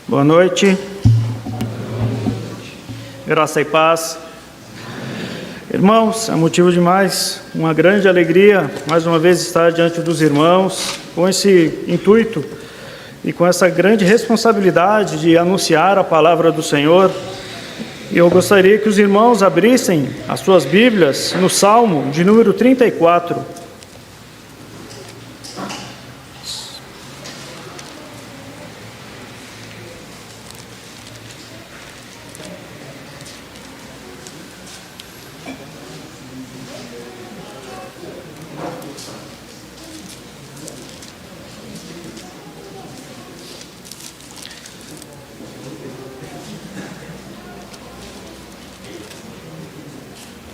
Boa noite. Graça e paz. Irmãos, é motivo de uma grande alegria, mais uma vez, estar diante dos irmãos, com esse intuito e com essa grande responsabilidade de anunciar a palavra do Senhor. E eu gostaria que os irmãos abrissem as suas Bíblias no Salmo de número 34.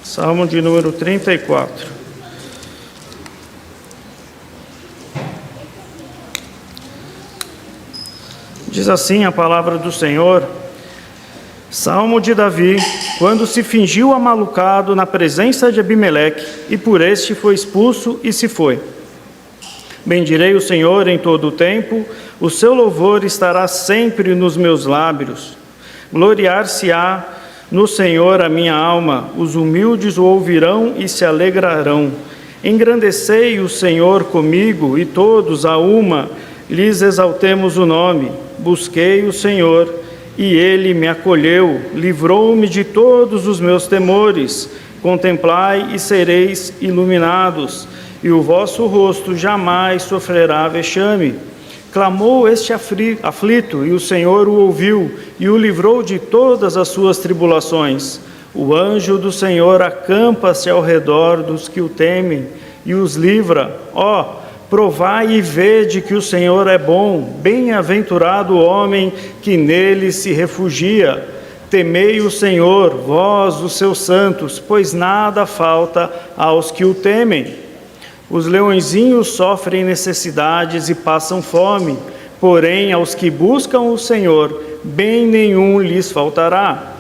Salmo de número 34. Diz assim a palavra do Senhor: Salmo de Davi, quando se fingiu amalucado na presença de Abimeleque, e por este foi expulso e se foi. Bendirei o Senhor em todo o tempo, o seu louvor estará sempre nos meus lábios. Gloriar-se-á no Senhor a minha alma, os humildes o ouvirão e se alegrarão. Engrandecei o Senhor comigo, e todos a uma lhes exaltemos o nome. Busquei o Senhor, e ele me acolheu, livrou-me de todos os meus temores. Contemplai e sereis iluminados, e o vosso rosto jamais sofrerá vexame. Clamou este aflito, e o Senhor o ouviu, e o livrou de todas as suas tribulações. O anjo do Senhor acampa-se ao redor dos que o temem, e os livra. Provai e vede que o Senhor é bom, bem-aventurado o homem que nele se refugia. Temei o Senhor, vós, os seus santos, pois nada falta aos que o temem. Os leõezinhos sofrem necessidades e passam fome, porém aos que buscam o Senhor, bem nenhum lhes faltará.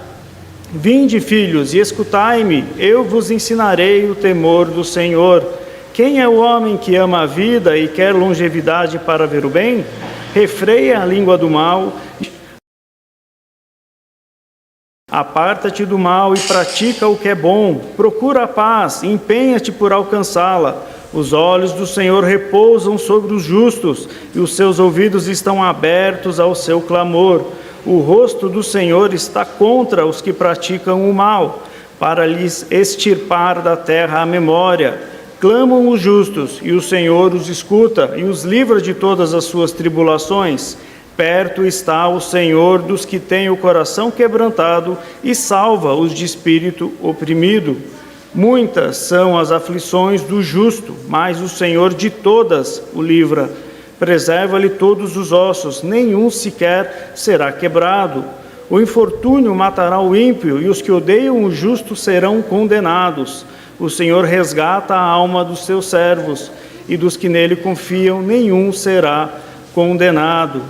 Vinde, filhos, e escutai-me, eu vos ensinarei o temor do Senhor. Quem é o homem que ama a vida e quer longevidade para ver o bem? Refreia a língua do mal, aparta-te do mal e pratica o que é bom. Procura a paz, empenha-te por alcançá-la. Os olhos do Senhor repousam sobre os justos, e os seus ouvidos estão abertos ao seu clamor. O rosto do Senhor está contra os que praticam o mal, para lhes extirpar da terra a memória. Clamam os justos, e o Senhor os escuta, e os livra de todas as suas tribulações. Perto está o Senhor dos que têm o coração quebrantado, e salva os de espírito oprimido. Muitas são as aflições do justo, mas o Senhor de todas o livra. Preserva-lhe todos os ossos, nenhum sequer será quebrado. O infortúnio matará o ímpio, e os que odeiam o justo serão condenados. O Senhor resgata a alma dos seus servos, e dos que nele confiam, nenhum será condenado.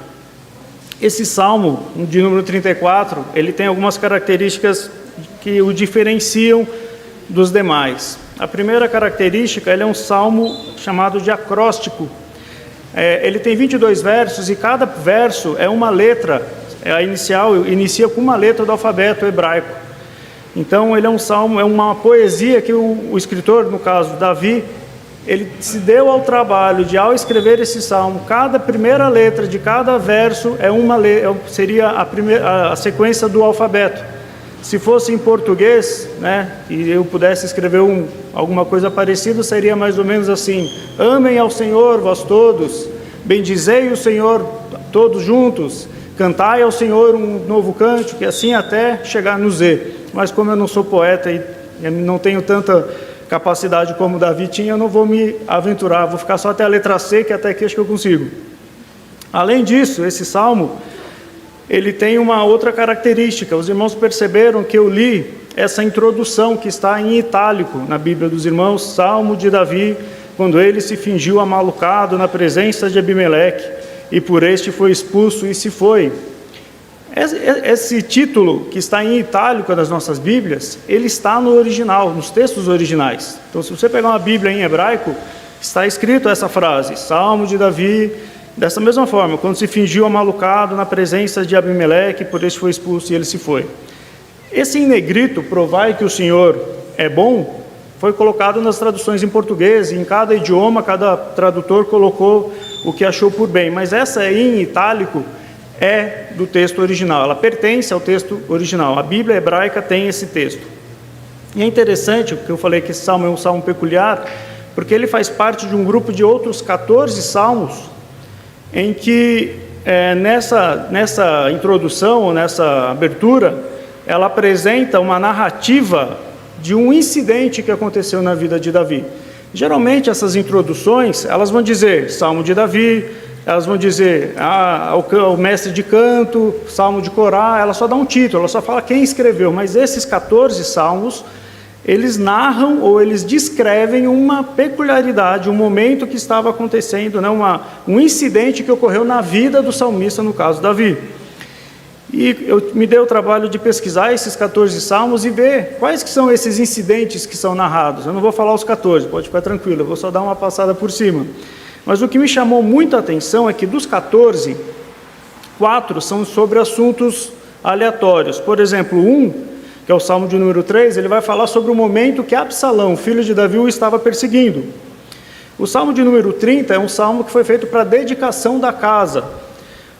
Esse Salmo, de número 34, ele tem algumas características que o diferenciam dos demais. A primeira característica, ele é um salmo chamado de acróstico. Ele tem 22 versos e cada verso é uma letra. A inicial inicia com uma letra do alfabeto hebraico. Então ele é um salmo, é uma poesia que o escritor, no caso Davi, ele se deu ao trabalho de, ao escrever esse salmo, cada primeira letra de cada verso seria a sequência do alfabeto. Se fosse em português, e eu pudesse escrever alguma coisa parecida, seria mais ou menos assim: amem ao Senhor, vós todos, bendizei o Senhor todos juntos, cantai ao Senhor um novo cântico, e assim até chegar no Z. Mas como eu não sou poeta e não tenho tanta capacidade como Davi tinha, eu não vou me aventurar, vou ficar só até a letra C, que até aqui acho que eu consigo. Além disso, esse salmo, ele tem uma outra característica. Os irmãos perceberam que eu li essa introdução que está em itálico na Bíblia dos irmãos, Salmo de Davi, quando ele se fingiu amalucado na presença de Abimeleque, e por este foi expulso e se foi. Esse título que está em itálico nas nossas Bíblias, ele está no original, nos textos originais. Então, se você pegar uma Bíblia em hebraico, está escrito essa frase: Salmo de Davi, Dessa mesma forma, quando se fingiu amalucado na presença de Abimeleque, por isso foi expulso e ele se foi. Esse em negrito, provai que o Senhor é bom, foi colocado nas traduções em português, e em cada idioma, cada tradutor colocou o que achou por bem, mas essa aí em itálico é do texto original, ela pertence ao texto original. A Bíblia hebraica tem esse texto. E é interessante, porque eu falei que esse salmo é um salmo peculiar, porque ele faz parte de um grupo de outros 14 salmos, em que nessa introdução, nessa abertura, ela apresenta uma narrativa de um incidente que aconteceu na vida de Davi. Geralmente essas introduções, elas vão dizer Salmo de Davi, elas vão dizer o mestre de canto, Salmo de Corá, ela só dá um título, ela só fala quem escreveu, mas esses 14 salmos, eles narram ou eles descrevem uma peculiaridade, um momento que estava acontecendo, né? Um incidente que ocorreu na vida do salmista, no caso Davi. E eu me dei o trabalho de pesquisar esses 14 salmos e ver quais que são esses incidentes que são narrados. Eu não vou falar os 14, pode ficar tranquilo, eu vou só dar uma passada por cima. Mas o que me chamou muita atenção é que dos 14, 4 são sobre assuntos aleatórios. Por exemplo, que é o Salmo de número 3, ele vai falar sobre o momento que Absalão, filho de Davi, o estava perseguindo. O Salmo de número 30 é um salmo que foi feito para a dedicação da casa.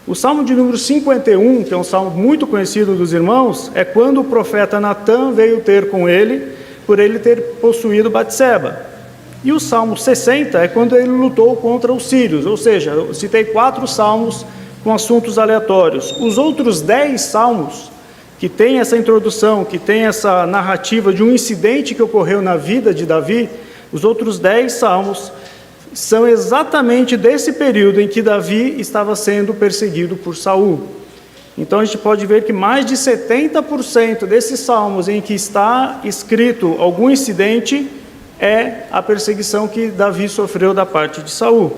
O Salmo de número 51, que é um salmo muito conhecido dos irmãos, é quando o profeta Natã veio ter com ele, por ele ter possuído Batseba. E o Salmo 60 é quando ele lutou contra os sírios, ou seja, eu citei 4 salmos com assuntos aleatórios. Os outros 10 salmos que tem essa introdução, que tem essa narrativa de um incidente que ocorreu na vida de Davi, os outros 10 salmos são exatamente desse período em que Davi estava sendo perseguido por Saul. Então a gente pode ver que mais de 70% desses salmos em que está escrito algum incidente é a perseguição que Davi sofreu da parte de Saul.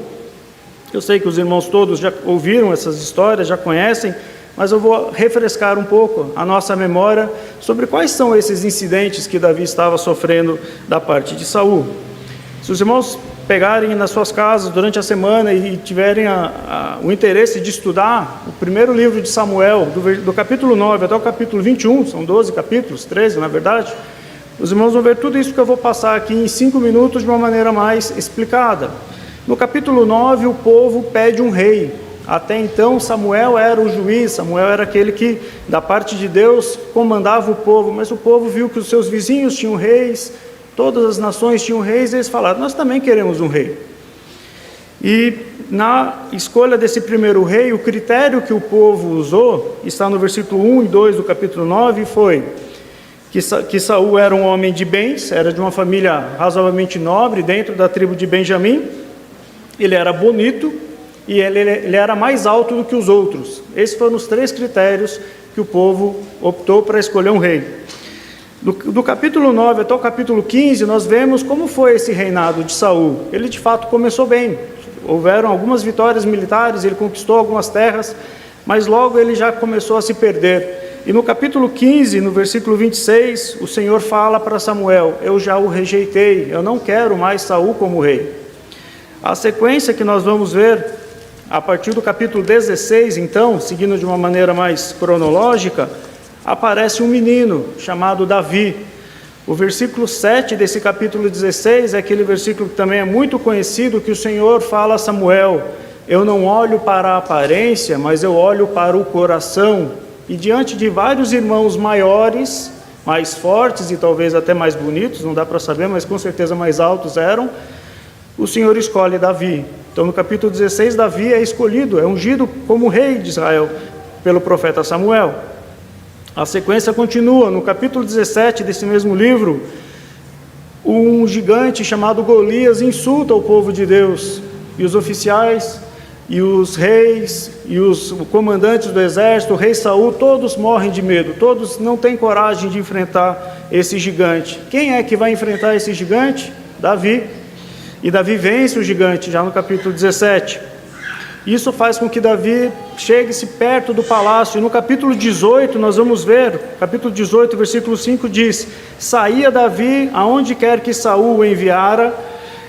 Eu sei que os irmãos todos já ouviram essas histórias, já conhecem, mas eu vou refrescar um pouco a nossa memória sobre quais são esses incidentes que Davi estava sofrendo da parte de Saul. Se os irmãos pegarem nas suas casas durante a semana e tiverem o interesse de estudar o primeiro livro de Samuel, do capítulo 9 até o capítulo 21, são 12 capítulos, 13 na verdade, os irmãos vão ver tudo isso que eu vou passar aqui em 5 minutos de uma maneira mais explicada. No capítulo 9, o povo pede um rei. Até então Samuel era o juiz, Samuel era aquele que, da parte de Deus, comandava o povo, mas o povo viu que os seus vizinhos tinham reis, todas as nações tinham reis, e eles falaram, nós também queremos um rei. E na escolha desse primeiro rei, o critério que o povo usou, está no versículo 1 e 2 do capítulo 9, foi que Saul era um homem de bens, era de uma família razoavelmente nobre, dentro da tribo de Benjamim, ele era bonito, e ele era mais alto do que os outros. Esses foram os 3 critérios que o povo optou para escolher um rei. Do capítulo 9 até o capítulo 15, nós vemos como foi esse reinado de Saul. Ele de fato começou bem, houveram algumas vitórias militares, ele conquistou algumas terras, mas logo ele já começou a se perder. E no capítulo 15, no versículo 26, o Senhor fala para Samuel, eu já o rejeitei, eu não quero mais Saul como rei. A sequência que nós vamos ver a partir do capítulo 16, então, seguindo de uma maneira mais cronológica, aparece um menino chamado Davi. O versículo 7 desse capítulo 16 é aquele versículo que também é muito conhecido, que o Senhor fala a Samuel, eu não olho para a aparência, mas eu olho para o coração. E diante de vários irmãos maiores, mais fortes e talvez até mais bonitos, não dá para saber, mas com certeza mais altos eram, o Senhor escolhe Davi. Então no capítulo 16, Davi é escolhido, é ungido como rei de Israel pelo profeta Samuel. A sequência continua, no capítulo 17 desse mesmo livro, um gigante chamado Golias insulta o povo de Deus, e os oficiais, e os reis, e os comandantes do exército, o rei Saul, todos morrem de medo, todos não têm coragem de enfrentar esse gigante. Quem é que vai enfrentar esse gigante? Davi. E Davi vence o gigante, já no capítulo 17. Isso faz com que Davi chegue-se perto do palácio. E no capítulo 18, nós vamos ver, capítulo 18, versículo 5 diz, saía Davi aonde quer que Saul o enviara,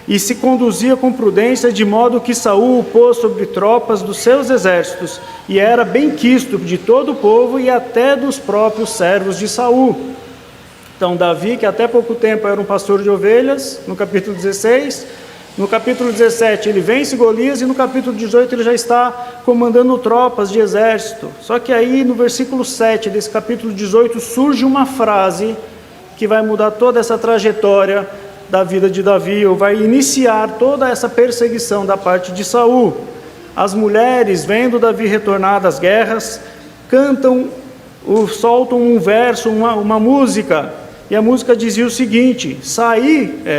e se conduzia com prudência, de modo que Saul o pôs sobre tropas dos seus exércitos, e era bem quisto de todo o povo e até dos próprios servos de Saul. Então Davi, que até pouco tempo era um pastor de ovelhas, no capítulo 16, no capítulo 17 ele vence Golias, e no capítulo 18 ele já está comandando tropas de exército. Só que aí no versículo 7 desse capítulo 18 surge uma frase que vai mudar toda essa trajetória da vida de Davi, ou vai iniciar toda essa perseguição da parte de Saul. As mulheres, vendo Davi retornar das guerras, soltam um verso, uma música, e a música dizia o seguinte: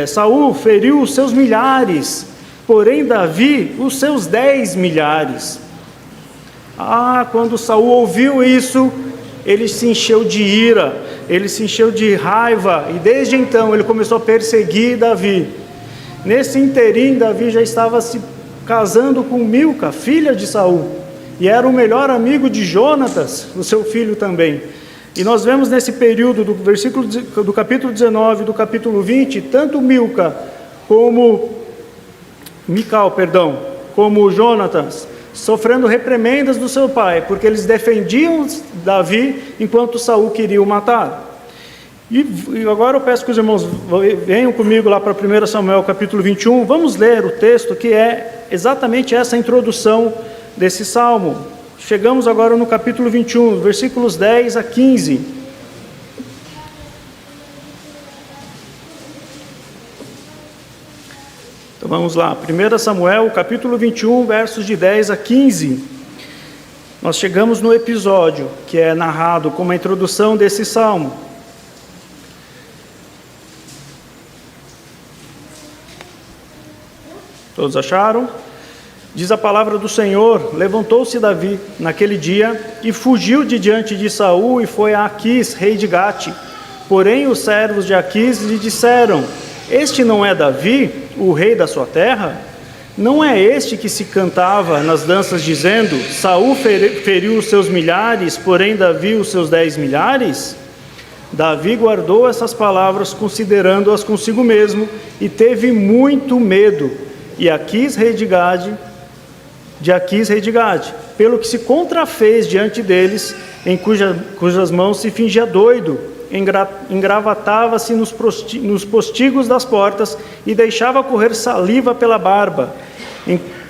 Saul feriu os seus milhares, porém Davi os seus 10 milhares. Quando Saul ouviu isso, ele se encheu de ira, ele se encheu de raiva, e desde então ele começou a perseguir Davi. Nesse interim, Davi já estava se casando com Milca, filha de Saul, e era o melhor amigo de Jonatas, o seu filho também. E nós vemos nesse período do capítulo 19 do capítulo 20, tanto Mical, como Jonatas, sofrendo reprimendas do seu pai, porque eles defendiam Davi enquanto Saul queria o matar. E agora eu peço que os irmãos venham comigo lá para 1 Samuel capítulo 21, vamos ler o texto que é exatamente essa introdução desse salmo. Chegamos agora no capítulo 21, versículos 10 a 15. Então vamos lá, 1 Samuel, capítulo 21, versos de 10 a 15. Nós chegamos no episódio que é narrado como a introdução desse salmo. Todos acharam? Diz a palavra do Senhor: levantou-se Davi naquele dia e fugiu de diante de Saul e foi a Aquis, rei de Gate. Porém os servos de Aquis lhe disseram: este não é Davi, o rei da sua terra? Não é este que se cantava nas danças dizendo: Saul feriu os seus milhares, porém Davi os seus 10 milhares? Davi guardou essas palavras, considerando-as consigo mesmo, e teve muito medo. E Aquis, rei de Gade, pelo que se contrafez diante deles, em cujas mãos se fingia doido, engravatava-se nos postigos das portas e deixava correr saliva pela barba.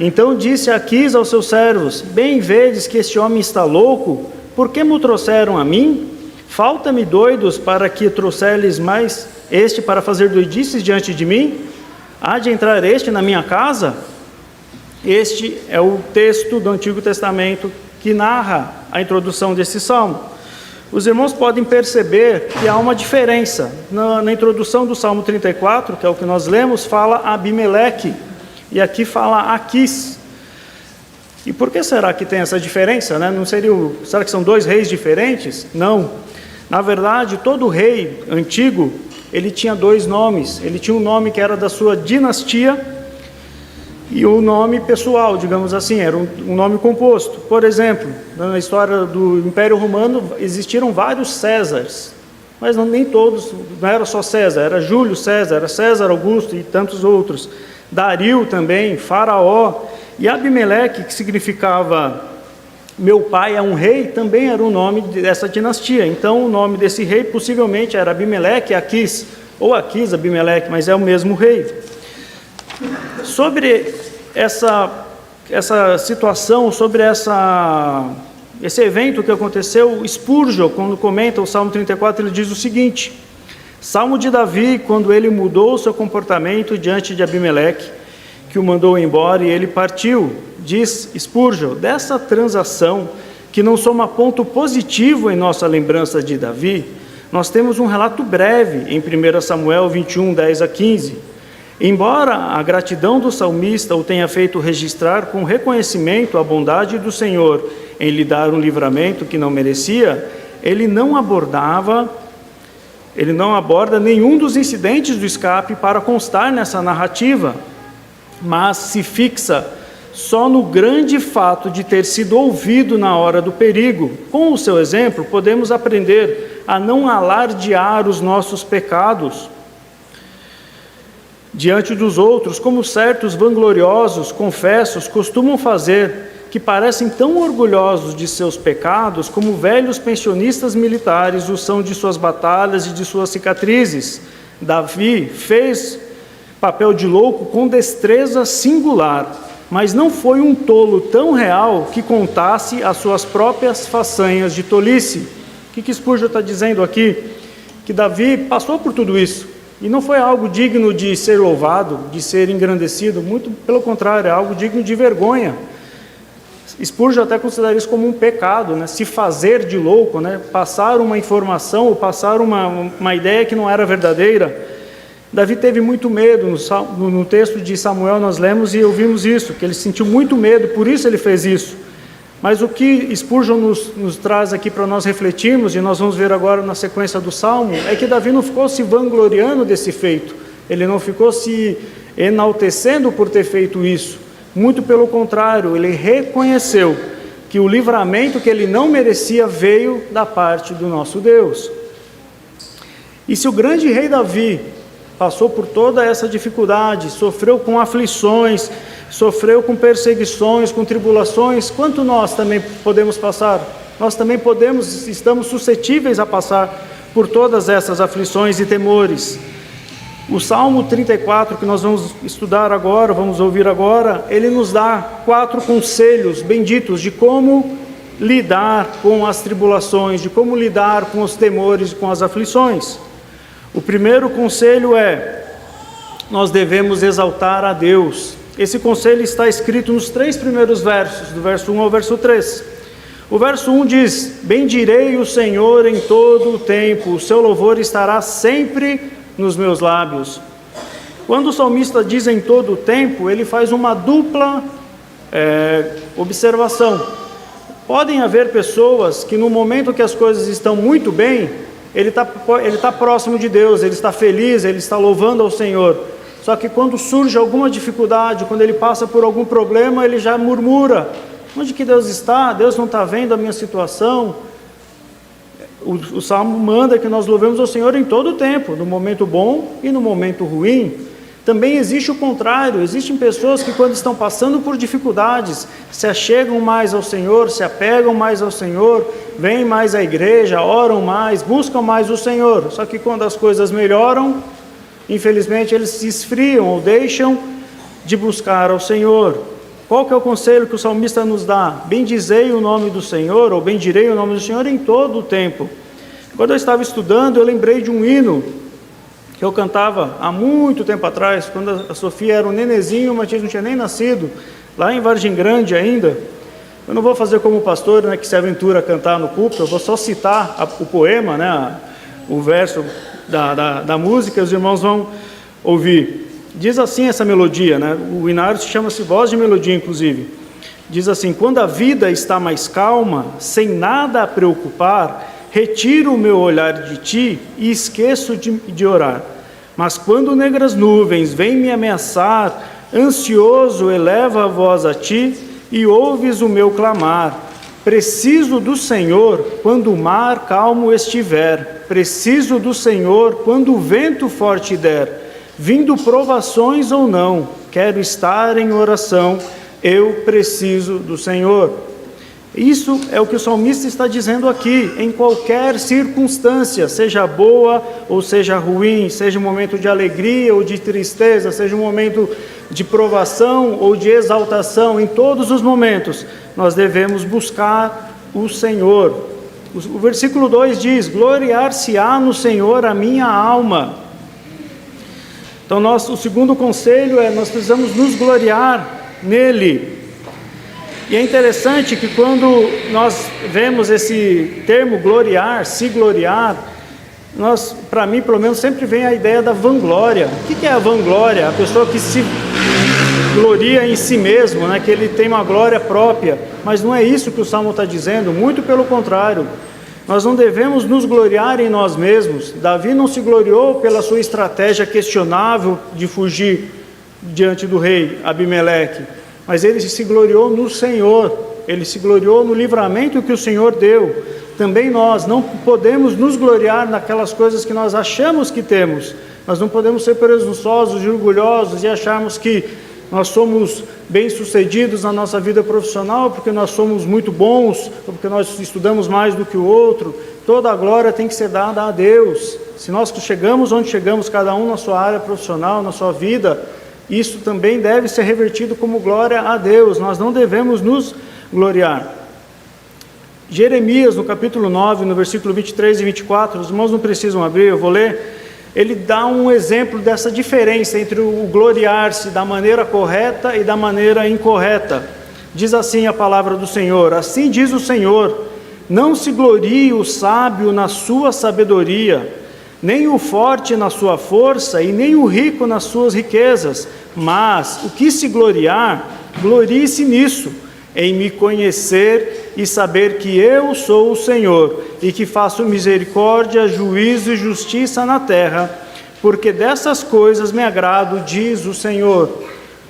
Então disse Aquis aos seus servos: bem vedes que este homem está louco? Por que me trouxeram a mim? Falta-me doidos para que trouxeres mais este para fazer doidices diante de mim? Há de entrar este na minha casa? Este é o texto do Antigo Testamento que narra a introdução desse salmo. Os irmãos podem perceber que há uma diferença. Na introdução do Salmo 34, que é o que nós lemos, fala Abimeleque, e aqui fala Aquis. E por que será que tem essa diferença, né? Será que são dois reis diferentes? Não. Na verdade, todo rei antigo, ele tinha dois nomes. Ele tinha um nome que era da sua dinastia, e o nome pessoal, digamos assim, era um nome composto. Por exemplo, na história do Império Romano existiram vários Césares, mas nem todos, não era só César, era Júlio César, era César Augusto e tantos outros. Dario também, Faraó, e Abimeleque, que significava meu pai é um rei, também era o nome dessa dinastia. Então o nome desse rei possivelmente era Abimeleque, Aquis, ou Aquis, Abimeleque, mas é o mesmo rei. Sobre essa situação, sobre esse evento que aconteceu, Spurgeon, quando comenta o Salmo 34, ele diz o seguinte: Salmo de Davi, quando ele mudou o seu comportamento diante de Abimeleque, que o mandou embora e ele partiu. Diz Spurgeon, dessa transação, que não soma ponto positivo em nossa lembrança de Davi, nós temos um relato breve em 1 Samuel 21, 10 a 15. Embora a gratidão do salmista o tenha feito registrar com reconhecimento a bondade do Senhor em lhe dar um livramento que não merecia, ele não aborda nenhum dos incidentes do escape para constar nessa narrativa, mas se fixa só no grande fato de ter sido ouvido na hora do perigo. Com o seu exemplo, podemos aprender a não alardear os nossos pecados. diante dos outros, como certos vangloriosos, confessos, costumam fazer, que parecem tão orgulhosos de seus pecados como velhos pensionistas militares o são de suas batalhas e de suas cicatrizes. Davi fez papel de louco com destreza singular, mas não foi um tolo tão real que contasse as suas próprias façanhas de tolice. O que Spurgeon está dizendo aqui? Que Davi passou por tudo isso. E não foi algo digno de ser louvado, de ser engrandecido, muito pelo contrário, é algo digno de vergonha. Spurgeon até considera isso como um pecado, né? Se fazer de louco, né? Passar uma informação ou passar uma ideia que não era verdadeira. Davi teve muito medo, no texto de Samuel nós lemos e ouvimos isso, que ele sentiu muito medo, por isso ele fez isso. Mas o que Spurgeon nos traz aqui para nós refletirmos, e nós vamos ver agora na sequência do Salmo, é que Davi não ficou se vangloriando desse feito, ele não ficou se enaltecendo por ter feito isso, muito pelo contrário, ele reconheceu que o livramento que ele não merecia veio da parte do nosso Deus. E se o grande rei Davi passou por toda essa dificuldade, sofreu com aflições, sofreu com perseguições, com tribulações, quanto nós também podemos passar? Nós também estamos suscetíveis a passar por todas essas aflições e temores. O Salmo 34, que nós vamos estudar agora, vamos ouvir agora, ele nos dá 4 conselhos benditos de como lidar com as tribulações, de como lidar com os temores e com as aflições. O primeiro conselho é: nós devemos exaltar a Deus. Esse conselho está escrito nos 3 primeiros versos, do verso 1 ao verso 3. O verso 1 diz: bendirei o Senhor em todo o tempo, o seu louvor estará sempre nos meus lábios. Quando o salmista diz em todo o tempo, ele faz uma dupla observação. Podem haver pessoas que no momento que as coisas estão muito bem, ele está próximo de Deus, ele está feliz, ele está louvando ao Senhor. Só que quando surge alguma dificuldade, quando ele passa por algum problema, ele já murmura: onde que Deus está? Deus não está vendo a minha situação? O Salmo manda que nós louvemos ao Senhor em todo o tempo, no momento bom e no momento ruim. Também existe o contrário, existem pessoas que quando estão passando por dificuldades, se achegam mais ao Senhor, se apegam mais ao Senhor, vêm mais à igreja, oram mais, buscam mais o Senhor. Só que quando as coisas melhoram, infelizmente eles se esfriam ou deixam de buscar ao Senhor. Qual que é o conselho que o salmista nos dá? Bendizei o nome do Senhor, ou bendirei o nome do Senhor em todo o tempo. Quando eu estava estudando, eu lembrei de um hino que eu cantava há muito tempo atrás, quando a Sofia era um nenezinho, o Matias não tinha nem nascido, lá em Vargem Grande ainda. Eu não vou fazer como o pastor, né, que se aventura a cantar no púlpito, eu vou só citar o poema, né, o verso da música, os irmãos vão ouvir. Diz assim essa melodia, né? O hinário chama-se Voz de Melodia, inclusive. Diz assim: quando a vida está mais calma, sem nada a preocupar, retiro o meu olhar de ti e esqueço de orar. Mas quando negras nuvens vêm me ameaçar, ansioso eleva a voz a ti e ouves o meu clamar. Preciso do Senhor quando o mar calmo estiver, preciso do Senhor quando o vento forte der. Vindo provações ou não, quero estar em oração, eu preciso do Senhor. Isso é o que o salmista está dizendo aqui, em qualquer circunstância, seja boa ou seja ruim, seja um momento de alegria ou de tristeza, seja um momento de provação ou de exaltação, em todos os momentos, nós devemos buscar o Senhor. O versículo 2 diz: gloriar-se-á no Senhor a minha alma. Então, o segundo conselho é: nós precisamos nos gloriar nele. E é interessante que quando nós vemos esse termo gloriar, se gloriar, para mim, pelo menos, sempre vem a ideia da vanglória. O que é a vanglória? A pessoa que se gloria em si mesmo, né? Que ele tem uma glória própria. Mas não é isso que o Salmo está dizendo, muito pelo contrário. Nós não devemos nos gloriar em nós mesmos. Davi não se gloriou pela sua estratégia questionável de fugir diante do rei Abimeleque, mas ele se gloriou no Senhor, ele se gloriou no livramento que o Senhor deu. Também nós não podemos nos gloriar naquelas coisas que nós achamos que temos, Nós não podemos ser presunçosos e orgulhosos e acharmos que nós somos bem-sucedidos na nossa vida profissional porque nós somos muito bons, ou porque nós estudamos mais do que o outro. Toda a glória tem que ser dada a Deus. Se nós chegamos onde chegamos, cada um na sua área profissional, na sua vida, isso também deve ser revertido como glória a Deus. Nós não devemos nos gloriar. Jeremias, no capítulo 9, no versículo 23 e 24, os irmãos não precisam abrir, eu vou ler. Ele dá um exemplo dessa diferença entre o gloriar-se da maneira correta e da maneira incorreta. Diz assim a palavra do Senhor: assim diz o Senhor, não se glorie o sábio na sua sabedoria, nem o forte na sua força, e nem o rico nas suas riquezas, mas o que se gloriar, glorie-se nisso, em me conhecer e saber que eu sou o Senhor, e que faço misericórdia, juízo e justiça na terra, porque dessas coisas me agrado, diz o Senhor.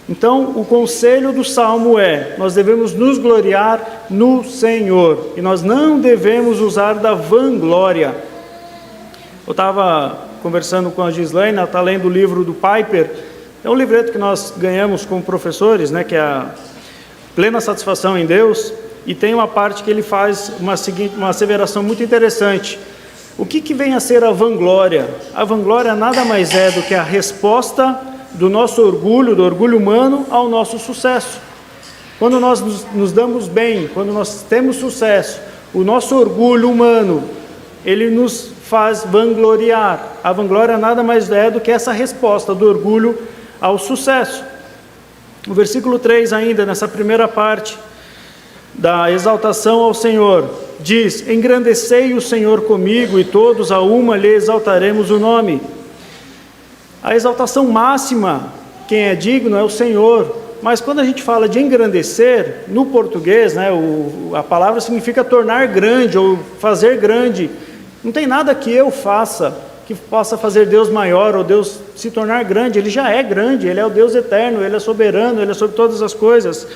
Então, o conselho do Salmo é: nós devemos nos gloriar no Senhor, e nós não devemos usar da vanglória. Eu estava conversando com a Gislaine, ela está lendo o livro do Piper, é um livreto que nós ganhamos como professores, que é a Plena Satisfação em Deus, e tem uma parte que ele faz uma asseveração muito interessante. O que vem a ser a vanglória? A vanglória nada mais é do que a resposta do nosso orgulho, do orgulho humano, ao nosso sucesso. Quando nós nos damos bem, quando nós temos sucesso, o nosso orgulho humano, ele nos faz vangloriar. A vanglória nada mais é do que essa resposta do orgulho ao sucesso. O versículo 3 ainda, nessa primeira parte da exaltação ao Senhor, diz: engrandecei o Senhor comigo, e todos a uma lhe exaltaremos o nome. A exaltação máxima, quem é digno é o Senhor. Mas quando a gente fala de engrandecer, no português, a palavra significa tornar grande ou fazer grande. Não tem nada que eu faça que possa fazer Deus maior ou Deus se tornar grande. Ele já é grande, Ele é o Deus eterno, Ele é soberano, Ele é sobre todas as coisas.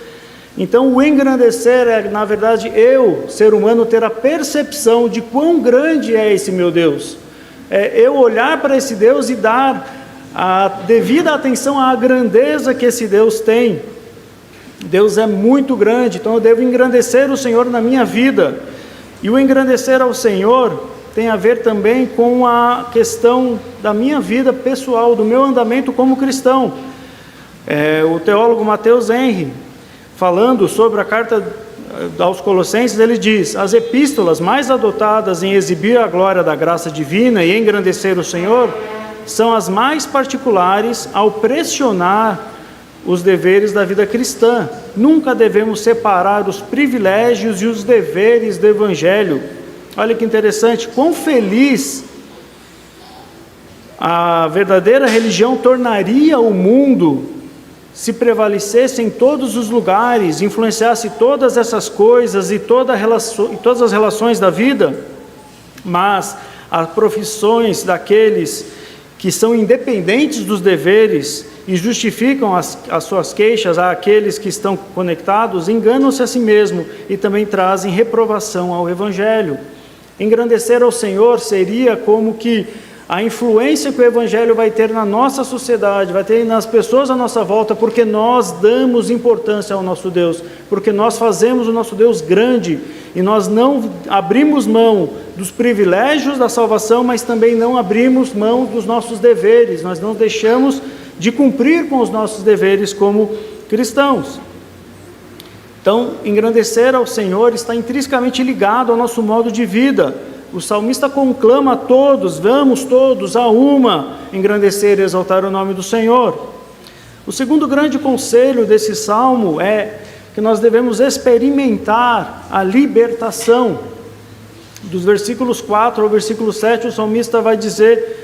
Então, o engrandecer é, na verdade, eu, ser humano, ter a percepção de quão grande é esse meu Deus. É eu olhar para esse Deus e dar a devida atenção à grandeza que esse Deus tem. Deus é muito grande, então eu devo engrandecer o Senhor na minha vida. E o engrandecer ao Senhor tem a ver também com a questão da minha vida pessoal, do meu andamento como cristão. O teólogo Mateus Henry, falando sobre a carta aos Colossenses, ele diz: as epístolas mais adotadas em exibir a glória da graça divina e engrandecer o Senhor são as mais particulares ao pressionar os deveres da vida cristã. Nunca devemos separar os privilégios e os deveres do Evangelho. Olha que interessante, quão feliz a verdadeira religião tornaria o mundo se prevalecesse em todos os lugares, influenciasse todas essas coisas e todas as relações da vida. Mas as profissões daqueles que são independentes dos deveres e justificam as suas queixas àqueles que estão conectados, enganam-se a si mesmo e também trazem reprovação ao Evangelho. Engrandecer ao Senhor seria como que a influência que o Evangelho vai ter na nossa sociedade, vai ter nas pessoas à nossa volta, porque nós damos importância ao nosso Deus, porque nós fazemos o nosso Deus grande, e nós não abrimos mão dos privilégios da salvação, mas também não abrimos mão dos nossos deveres, nós não deixamos de cumprir com os nossos deveres como cristãos. Então, engrandecer ao Senhor está intrinsecamente ligado ao nosso modo de vida. O salmista conclama a todos: vamos todos a uma engrandecer e exaltar o nome do Senhor. O segundo grande conselho desse salmo é que nós devemos experimentar a libertação. Dos versículos 4 ao versículo 7, o salmista vai dizer,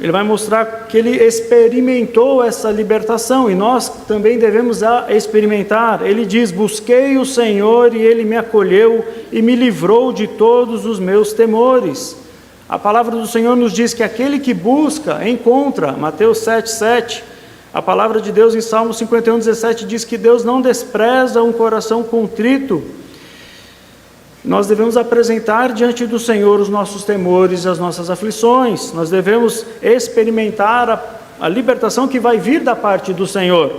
ele vai mostrar que ele experimentou essa libertação, e nós também devemos experimentar. Ele diz: busquei o Senhor e Ele me acolheu e me livrou de todos os meus temores. A palavra do Senhor nos diz que aquele que busca, encontra. Mateus 7,7. A palavra de Deus em Salmo 51,17 diz que Deus não despreza um coração contrito. Nós devemos apresentar diante do Senhor os nossos temores e as nossas aflições. Nós devemos experimentar a libertação que vai vir da parte do Senhor.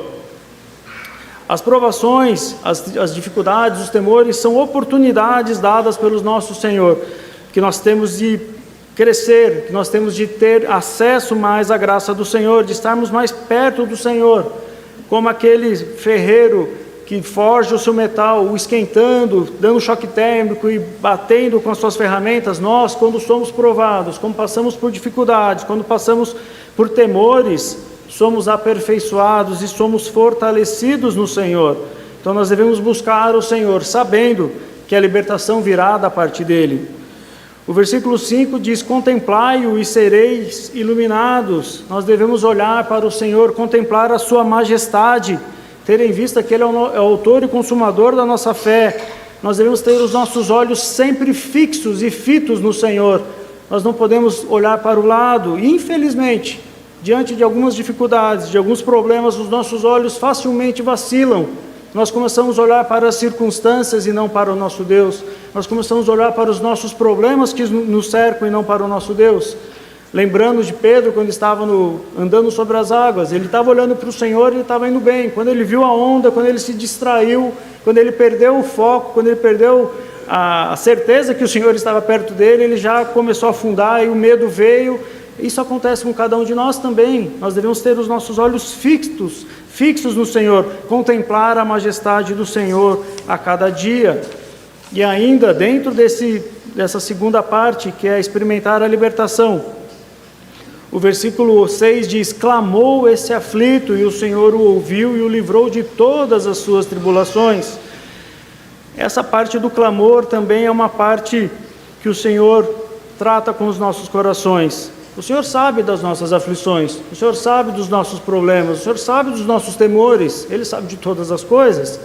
As provações, as dificuldades, os temores são oportunidades dadas pelo nosso Senhor, que nós temos de crescer, que nós temos de ter acesso mais à graça do Senhor, de estarmos mais perto do Senhor, como aquele ferreiro que forja o seu metal, o esquentando, dando choque térmico e batendo com as suas ferramentas. Nós, quando somos provados, quando passamos por dificuldades, quando passamos por temores, somos aperfeiçoados e somos fortalecidos no Senhor. Então nós devemos buscar o Senhor, sabendo que a libertação virá da parte dEle. O versículo 5 diz: contemplai-o e sereis iluminados. Nós devemos olhar para o Senhor, contemplar a sua majestade, ter em vista que Ele é o autor e consumador da nossa fé. Nós devemos ter os nossos olhos sempre fixos e fitos no Senhor. Nós não podemos olhar para o lado. E, infelizmente, diante de algumas dificuldades, de alguns problemas, os nossos olhos facilmente vacilam. Nós começamos a olhar para as circunstâncias e não para o nosso Deus. Nós começamos a olhar para os nossos problemas que nos cercam e não para o nosso Deus. Lembrando de Pedro, quando estava andando sobre as águas, ele estava olhando para o Senhor e ele estava indo bem. Quando ele viu a onda, quando ele se distraiu, quando ele perdeu o foco, quando ele perdeu a certeza que o Senhor estava perto dele, ele já começou a afundar e o medo veio. Isso acontece com cada um de nós também. Nós devemos ter os nossos olhos fixos no Senhor, contemplar a majestade do Senhor a cada dia. E ainda dentro dessa segunda parte, que é experimentar a libertação, o versículo 6 diz: clamou esse aflito, e o Senhor o ouviu e o livrou de todas as suas tribulações. Essa parte do clamor também é uma parte que o Senhor trata com os nossos corações. O Senhor sabe das nossas aflições, o Senhor sabe dos nossos problemas, o Senhor sabe dos nossos temores, Ele sabe de todas as coisas,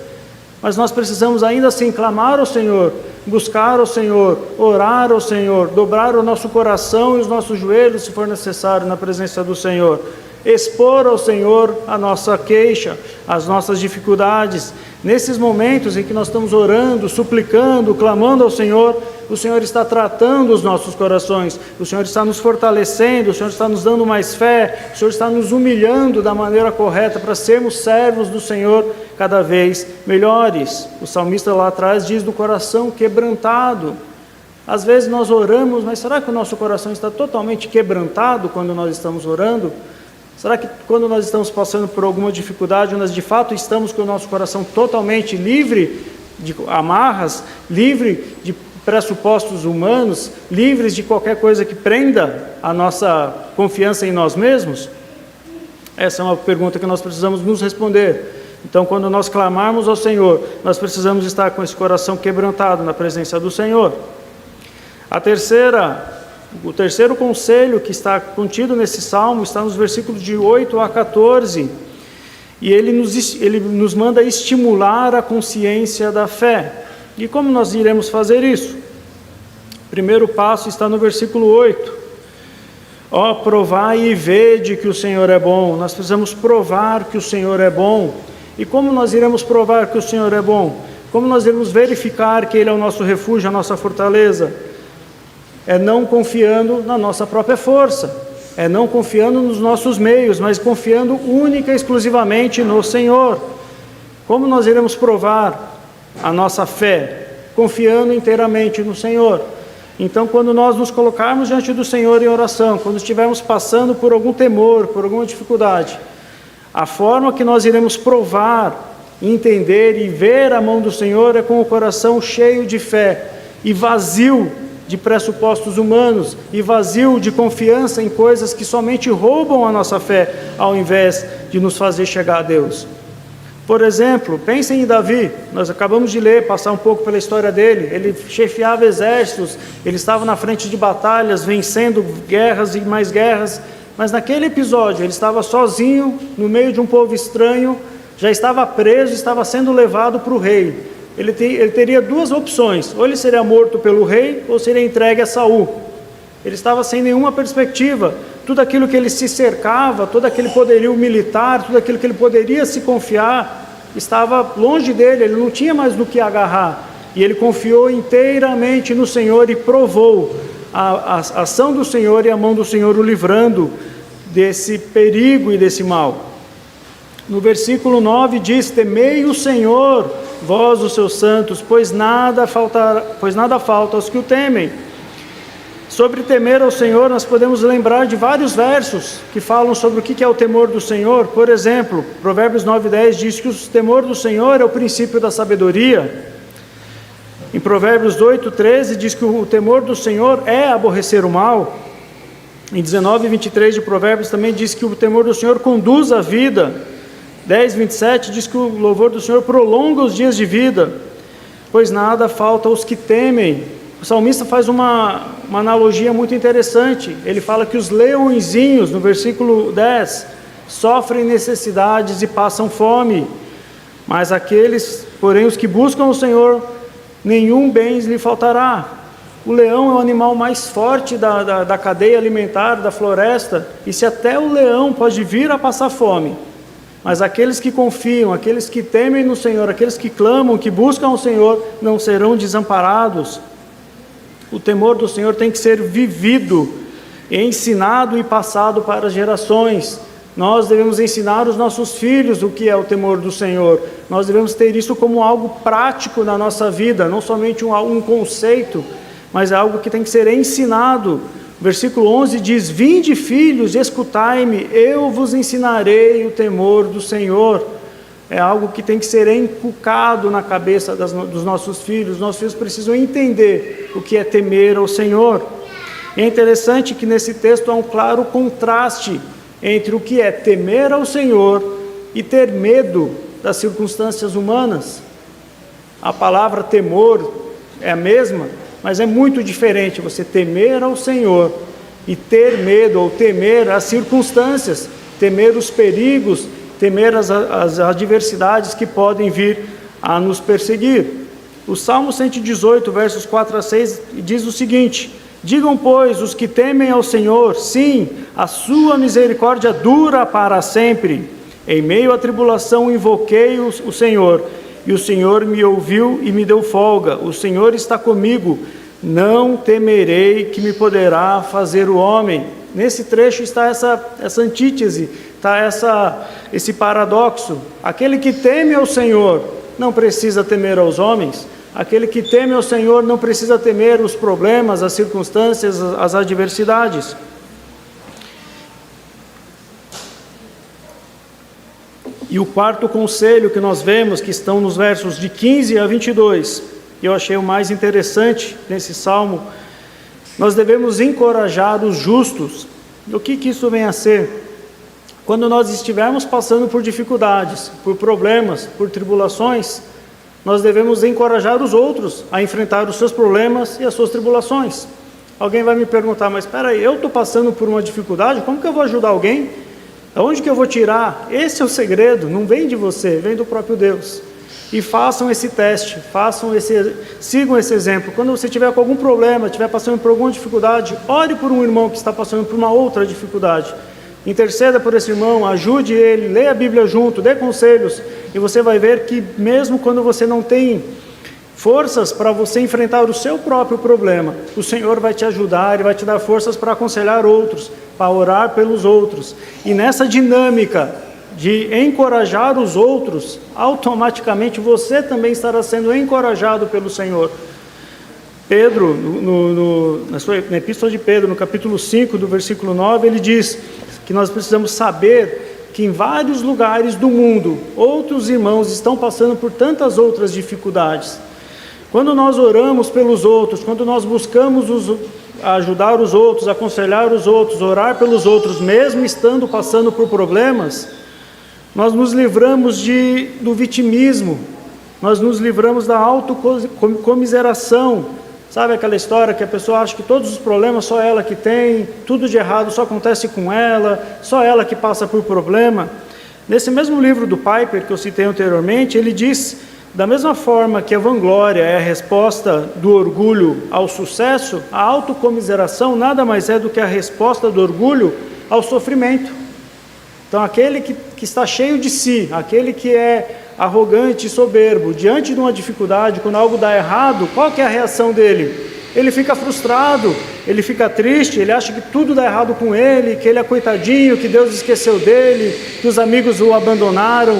mas nós precisamos ainda assim clamar ao Senhor, buscar ao Senhor, orar ao Senhor, dobrar o nosso coração e os nossos joelhos, se for necessário, na presença do Senhor, expor ao Senhor a nossa queixa, as nossas dificuldades. Nesses momentos em que nós estamos orando, suplicando, clamando ao Senhor, o Senhor está tratando os nossos corações, o Senhor está nos fortalecendo, o Senhor está nos dando mais fé, o Senhor está nos humilhando da maneira correta para sermos servos do Senhor cada vez melhores. O salmista lá atrás diz do coração quebrantado. Às vezes nós oramos, mas será que o nosso coração está totalmente quebrantado quando nós estamos orando? Será que quando nós estamos passando por alguma dificuldade, nós de fato estamos com o nosso coração totalmente livre de amarras, livre de pressupostos humanos, livres de qualquer coisa que prenda a nossa confiança em nós mesmos? Essa é uma pergunta que nós precisamos nos responder. Então, quando nós clamarmos ao Senhor, nós precisamos estar com esse coração quebrantado na presença do Senhor. O terceiro conselho que está contido nesse salmo está nos versículos de 8 a 14, e ele nos manda estimular a consciência da fé. E como nós iremos fazer isso? O primeiro passo está no versículo 8. Ó, provai e vede que o Senhor é bom. Nós precisamos provar que o Senhor é bom. E como nós iremos provar que o Senhor é bom? Como nós iremos verificar que Ele é o nosso refúgio, a nossa fortaleza? É não confiando na nossa própria força, é não confiando nos nossos meios, mas confiando única e exclusivamente no Senhor. Como nós iremos provar a nossa fé? Confiando inteiramente no Senhor. Então, quando nós nos colocarmos diante do Senhor em oração, quando estivermos passando por algum temor, por alguma dificuldade, a forma que nós iremos provar, entender e ver a mão do Senhor é com o coração cheio de fé e vazio de pressupostos humanos e vazio de confiança em coisas que somente roubam a nossa fé, ao invés de nos fazer chegar a Deus. Por exemplo, pensem em Davi. Nós acabamos de ler, passar um pouco pela história dele. Ele chefiava exércitos, ele estava na frente de batalhas, vencendo guerras e mais guerras, mas naquele episódio ele estava sozinho, no meio de um povo estranho, já estava preso, estava sendo levado para o rei. Ele teria duas opções: ou ele seria morto pelo rei, ou seria entregue a Saul. Ele estava sem nenhuma perspectiva. Tudo aquilo que ele se cercava, todo aquele poderio militar, tudo aquilo que ele poderia se confiar, estava longe dele, ele não tinha mais no que agarrar. e ele confiou inteiramente no Senhor e provou a ação do Senhor e a mão do Senhor o livrando desse perigo e desse mal. No versículo 9 diz: temei o Senhor, vós os seus santos, pois nada falta aos que o temem. Sobre temer ao Senhor, nós podemos lembrar de vários versos que falam sobre o que é o temor do Senhor. Por exemplo, Provérbios 9:10 diz que o temor do Senhor é o princípio da sabedoria. Em Provérbios 8:13 diz que o temor do Senhor é aborrecer o mal. Em 19:23 de Provérbios também diz que o temor do Senhor conduz a vida. 10:27 diz que o louvor do Senhor prolonga os dias de vida, pois nada falta aos que temem. O salmista faz uma analogia muito interessante. Ele fala que os leõezinhos, no versículo 10, sofrem necessidades e passam fome, mas aqueles, porém, os que buscam o Senhor, nenhum bem lhe faltará. O leão é o animal mais forte da cadeia alimentar da floresta, e se até o leão pode vir a passar fome, mas aqueles que confiam, aqueles que temem no Senhor, aqueles que clamam, que buscam o Senhor, não serão desamparados. O temor do Senhor tem que ser vivido, ensinado e passado para as gerações. Nós devemos ensinar os nossos filhos o que é o temor do Senhor. Nós devemos ter isso como algo prático na nossa vida, não somente um conceito, mas é algo que tem que ser ensinado. Versículo 11 diz: vinde, filhos, escutai-me, eu vos ensinarei o temor do Senhor. É algo que tem que ser inculcado na cabeça dos nossos filhos. Nossos filhos precisam entender o que é temer ao Senhor. É interessante que nesse texto há um claro contraste entre o que é temer ao Senhor e ter medo das circunstâncias humanas. A palavra temor é a mesma, mas é muito diferente você temer ao Senhor e ter medo ou temer as circunstâncias, temer os perigos, temer as adversidades que podem vir a nos perseguir. O Salmo 118, versos 4 a 6, diz o seguinte: digam, pois, os que temem ao Senhor, sim, a sua misericórdia dura para sempre. Em meio à tribulação invoquei o Senhor, e o Senhor me ouviu e me deu folga. O Senhor está comigo, não temerei que me poderá fazer o homem. Nesse trecho está essa antítese, está esse paradoxo. Aquele que teme ao Senhor não precisa temer aos homens. Aquele que teme ao Senhor não precisa temer os problemas, as circunstâncias, as adversidades. E o quarto conselho que nós vemos, que estão nos versos de 15 a 22, que eu achei o mais interessante nesse salmo: nós devemos encorajar os justos. O que isso vem a ser? Quando nós estivermos passando por dificuldades, por problemas, por tribulações, nós devemos encorajar os outros a enfrentar os seus problemas e as suas tribulações. Alguém vai me perguntar: mas espera aí, eu estou passando por uma dificuldade, como que eu vou ajudar alguém? De onde que eu vou tirar? Esse é o segredo, não vem de você, vem do próprio Deus. E façam esse teste, sigam esse exemplo. Quando você tiver com algum problema, estiver passando por alguma dificuldade, ore por um irmão que está passando por uma outra dificuldade. Interceda por esse irmão, ajude ele, leia a Bíblia junto, dê conselhos, e você vai ver que mesmo quando você não tem forças para você enfrentar o seu próprio problema, o Senhor vai te ajudar e vai te dar forças para aconselhar outros, para orar pelos outros. E nessa dinâmica de encorajar os outros, automaticamente você também estará sendo encorajado pelo Senhor. Pedro, na Epístola de Pedro, no capítulo 5, do versículo 9, ele diz que nós precisamos saber que em vários lugares do mundo, outros irmãos estão passando por tantas outras dificuldades. Quando nós oramos pelos outros, quando nós buscamos ajudar os outros, aconselhar os outros, orar pelos outros, mesmo estando passando por problemas, nós nos livramos do vitimismo, nós nos livramos da autocomiseração. Sabe aquela história que a pessoa acha que todos os problemas só ela que tem, tudo de errado só acontece com ela, só ela que passa por problema? Nesse mesmo livro do Piper que eu citei anteriormente, ele diz: da mesma forma que a vanglória é a resposta do orgulho ao sucesso, a autocomiseração nada mais é do que a resposta do orgulho ao sofrimento. Então aquele que está cheio de si, aquele que é arrogante e soberbo, diante de uma dificuldade, quando algo dá errado, qual que é a reação dele? Ele fica frustrado, ele fica triste, ele acha que tudo dá errado com ele, que ele é coitadinho, que Deus esqueceu dele, que os amigos o abandonaram.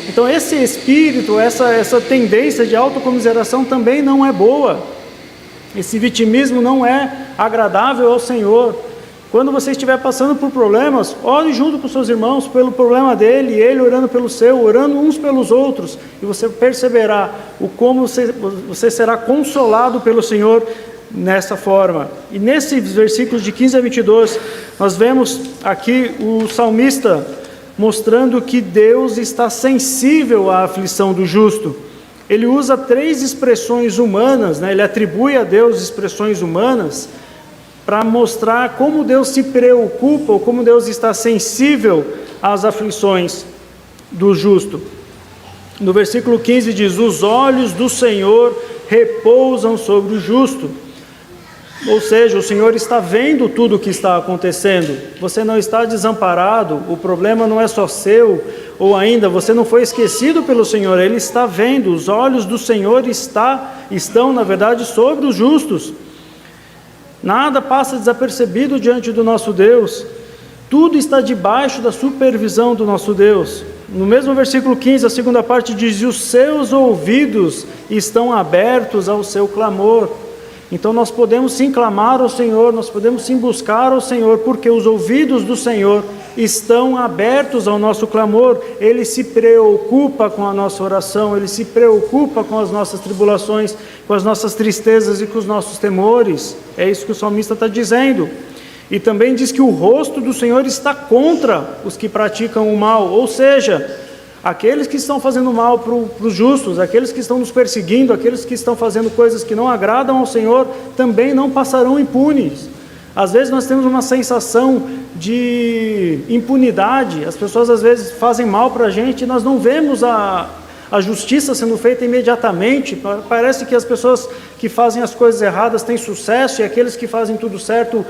Então esse espírito, essa tendência de autocomiseração também não é boa. Esse vitimismo não é agradável ao Senhor. Quando você estiver passando por problemas, ore junto com seus irmãos pelo problema dele, e ele orando pelo seu, orando uns pelos outros, e você perceberá o como você será consolado pelo Senhor nessa forma. E nesses versículos de 15 a 22, nós vemos aqui o salmista mostrando que Deus está sensível à aflição do justo. Ele usa 3 expressões humanas, ele atribui a Deus expressões humanas, para mostrar como Deus se preocupa, ou como Deus está sensível às aflições do justo. No versículo 15 diz: os olhos do Senhor repousam sobre o justo. Ou seja, o Senhor está vendo tudo o que está acontecendo. Você não está desamparado, o problema não é só seu, ou ainda, você não foi esquecido pelo Senhor, Ele está vendo. Os olhos do Senhor estão, na verdade, sobre os justos. Nada passa desapercebido diante do nosso Deus. Tudo está debaixo da supervisão do nosso Deus. No mesmo versículo 15, a segunda parte diz: e os seus ouvidos estão abertos ao seu clamor. Então nós podemos sim clamar ao Senhor, nós podemos sim buscar ao Senhor, porque os ouvidos do Senhor estão abertos ao nosso clamor. Ele se preocupa com a nossa oração, Ele se preocupa com as nossas tribulações, com as nossas tristezas e com os nossos temores. É isso que o salmista está dizendo. E também diz que o rosto do Senhor está contra os que praticam o mal, ou seja, aqueles que estão fazendo mal para os justos, aqueles que estão nos perseguindo, aqueles que estão fazendo coisas que não agradam ao Senhor, também não passarão impunes. Às vezes nós temos uma sensação de impunidade, as pessoas às vezes fazem mal para a gente e nós não vemos a justiça sendo feita imediatamente. Parece que as pessoas que fazem as coisas erradas têm sucesso e aqueles que fazem tudo certo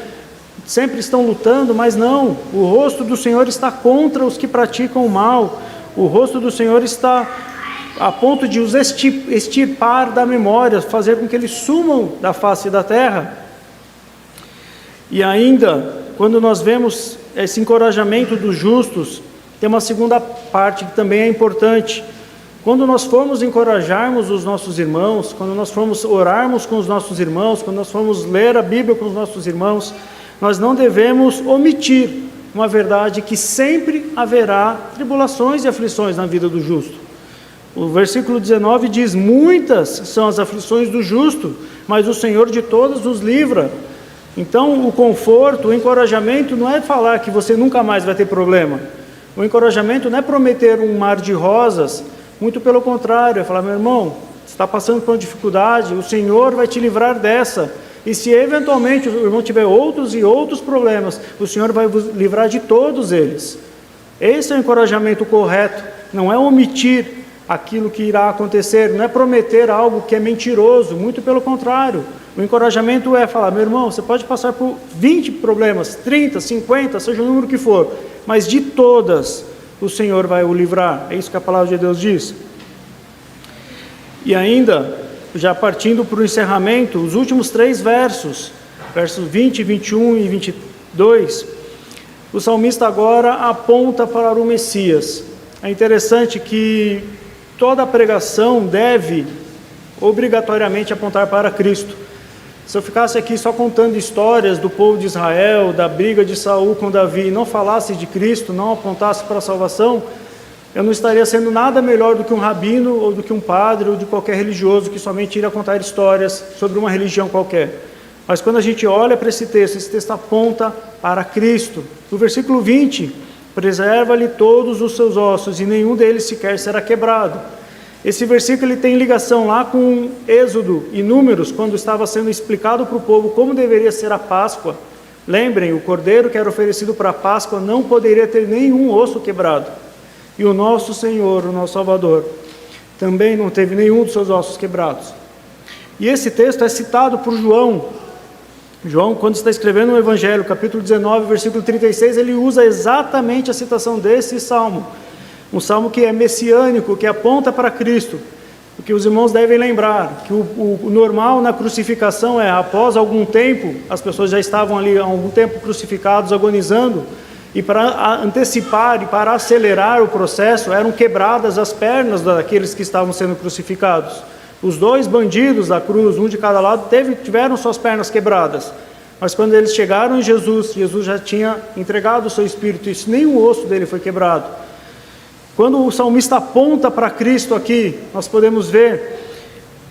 sempre estão lutando, mas não, o rosto do Senhor está contra os que praticam o mal. O rosto do Senhor está a ponto de os extirpar da memória, fazer com que eles sumam da face da terra. E ainda, quando nós vemos esse encorajamento dos justos, tem uma segunda parte que também é importante. Quando nós formos encorajarmos os nossos irmãos, quando nós formos orarmos com os nossos irmãos, quando nós formos ler a Bíblia com os nossos irmãos, nós não devemos omitir uma verdade que sempre haverá tribulações e aflições na vida do justo. O versículo 19 diz: muitas são as aflições do justo, mas o Senhor de todas os livra. Então o conforto, o encorajamento não é falar que você nunca mais vai ter problema. O encorajamento não é prometer um mar de rosas, muito pelo contrário, é falar: meu irmão, você está passando por uma dificuldade, o Senhor vai te livrar dessa. E se eventualmente o irmão tiver outros e outros problemas, o Senhor vai vos livrar de todos eles. Esse é o encorajamento correto, não é omitir aquilo que irá acontecer, não é prometer algo que é mentiroso, muito pelo contrário. O encorajamento é falar: meu irmão, você pode passar por 20 problemas, 30, 50, seja o número que for, mas de todas o Senhor vai o livrar. É isso que a palavra de Deus diz. E ainda, já partindo para o encerramento, os últimos 3 versos 20, 21 e 22, o salmista agora aponta para o Messias. É interessante que toda a pregação deve obrigatoriamente apontar para Cristo. Se eu ficasse aqui só contando histórias do povo de Israel, da briga de Saul com Davi, e não falasse de Cristo, não apontasse para a salvação, eu não estaria sendo nada melhor do que um rabino, ou do que um padre, ou de qualquer religioso que somente iria contar histórias sobre uma religião qualquer. Mas quando a gente olha para esse texto aponta para Cristo. No versículo 20, preserva-lhe todos os seus ossos, e nenhum deles sequer será quebrado. Esse versículo ele tem ligação lá com Êxodo e Números, quando estava sendo explicado para o povo como deveria ser a Páscoa. Lembrem, o cordeiro que era oferecido para a Páscoa não poderia ter nenhum osso quebrado. E o nosso Senhor, o nosso Salvador, também não teve nenhum dos seus ossos quebrados. E esse texto é citado por João. João, quando está escrevendo o Evangelho, capítulo 19, versículo 36, ele usa exatamente a citação desse salmo. um salmo que é messiânico, que aponta para Cristo. O que os irmãos devem lembrar, que o normal na crucificação é, após algum tempo, as pessoas já estavam ali há algum tempo crucificados, agonizando, e para antecipar e para acelerar o processo, eram quebradas as pernas daqueles que estavam sendo crucificados. Os dois bandidos da cruz, um de cada lado, tiveram suas pernas quebradas. Mas quando eles chegaram em Jesus, Jesus já tinha entregado o seu espírito, e nem o osso dele foi quebrado. Quando o salmista aponta para Cristo aqui, nós podemos ver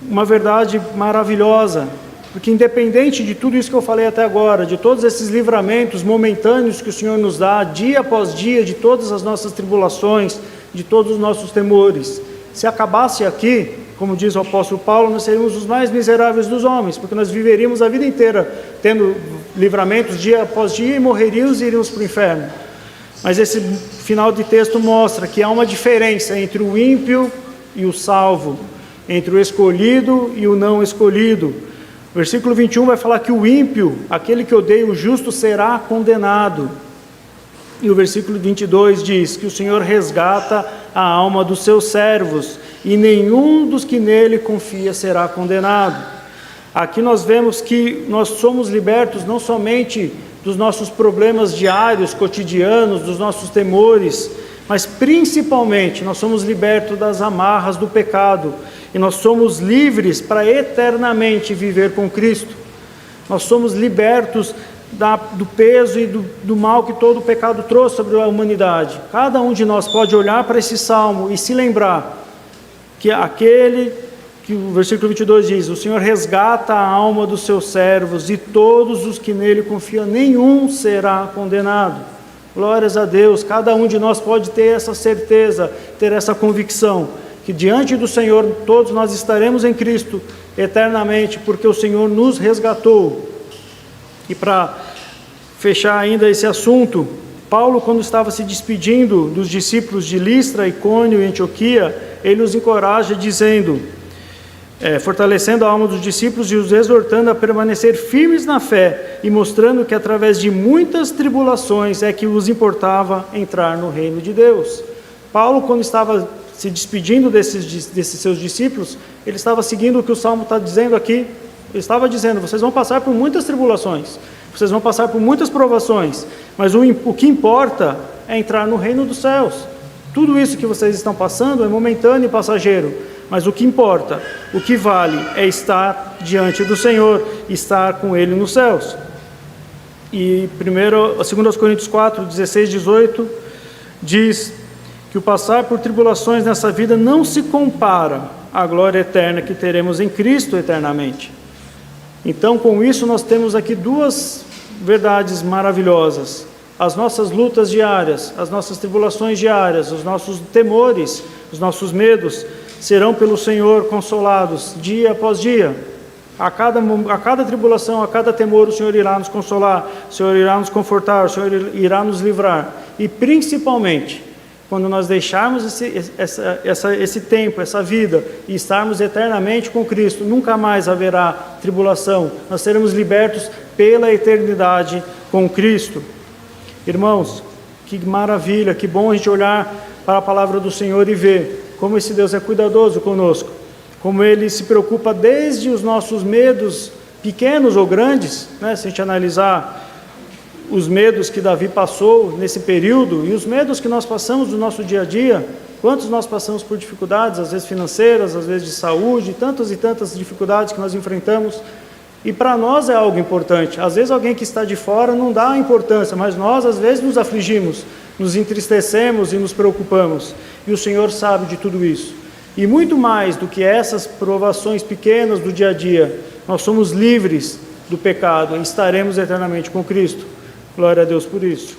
uma verdade maravilhosa, porque independente de tudo isso que eu falei até agora, de todos esses livramentos momentâneos que o Senhor nos dá, dia após dia, de todas as nossas tribulações, de todos os nossos temores, se acabasse aqui, como diz o apóstolo Paulo, nós seríamos os mais miseráveis dos homens, porque nós viveríamos a vida inteira tendo livramentos dia após dia e morreríamos e iríamos para o inferno. Mas esse final de texto mostra que há uma diferença entre o ímpio e o salvo, entre o escolhido e o não escolhido. O versículo 21 vai falar que o ímpio, aquele que odeia o justo, será condenado. E o versículo 22 diz que o Senhor resgata a alma dos seus servos, e nenhum dos que nele confia será condenado. Aqui nós vemos que nós somos libertos não somente dos nossos problemas diários, cotidianos, dos nossos temores, mas principalmente nós somos libertos das amarras do pecado, e nós somos livres para eternamente viver com Cristo. Nós somos libertos do peso e do mal que todo o pecado trouxe sobre a humanidade. Cada um de nós pode olhar para esse salmo e se lembrar que aquele que o versículo 22 diz, o Senhor resgata a alma dos seus servos, e todos os que nele confiam, nenhum será condenado. Glórias a Deus, cada um de nós pode ter essa certeza, ter essa convicção, que diante do Senhor todos nós estaremos em Cristo eternamente, porque o Senhor nos resgatou. E para fechar ainda esse assunto, Paulo, quando estava se despedindo dos discípulos de Listra, Icônio e Antioquia, ele os encoraja dizendo, fortalecendo a alma dos discípulos e os exortando a permanecer firmes na fé e mostrando que através de muitas tribulações é que os importava entrar no reino de Deus. Paulo, quando estava se despedindo desses seus discípulos, ele estava seguindo o que o Salmo está dizendo aqui. Ele estava dizendo, vocês vão passar por muitas tribulações, vocês vão passar por muitas provações, mas o que importa é entrar no reino dos céus. Tudo isso que vocês estão passando é momentâneo e passageiro, mas o que importa, o que vale é estar diante do Senhor, estar com Ele nos céus. E 2 Coríntios 4, 16, 18, diz que o passar por tribulações nessa vida não se compara à glória eterna que teremos em Cristo eternamente. Então, com isso, nós temos aqui duas verdades maravilhosas. As nossas lutas diárias, as nossas tribulações diárias, os nossos temores, os nossos medos, serão pelo Senhor consolados dia após dia. A cada tribulação, a cada temor, o Senhor irá nos consolar, o Senhor irá nos confortar, o Senhor irá nos livrar. E principalmente, quando nós deixarmos esse tempo, essa vida, e estarmos eternamente com Cristo, nunca mais haverá tribulação. Nós seremos libertos pela eternidade com Cristo. Irmãos, que maravilha, que bom a gente olhar para a palavra do Senhor e ver como esse Deus é cuidadoso conosco, como Ele se preocupa desde os nossos medos pequenos ou grandes, né? Se a gente analisar os medos que Davi passou nesse período e os medos que nós passamos no nosso dia a dia, quantos nós passamos por dificuldades, às vezes financeiras, às vezes de saúde, tantas e tantas dificuldades que nós enfrentamos, e para nós é algo importante. Às vezes alguém que está de fora não dá importância, mas nós às vezes nos afligimos, nos entristecemos e nos preocupamos, e o Senhor sabe de tudo isso. E muito mais do que essas provações pequenas do dia a dia, nós somos livres do pecado e estaremos eternamente com Cristo. Glória a Deus por isso.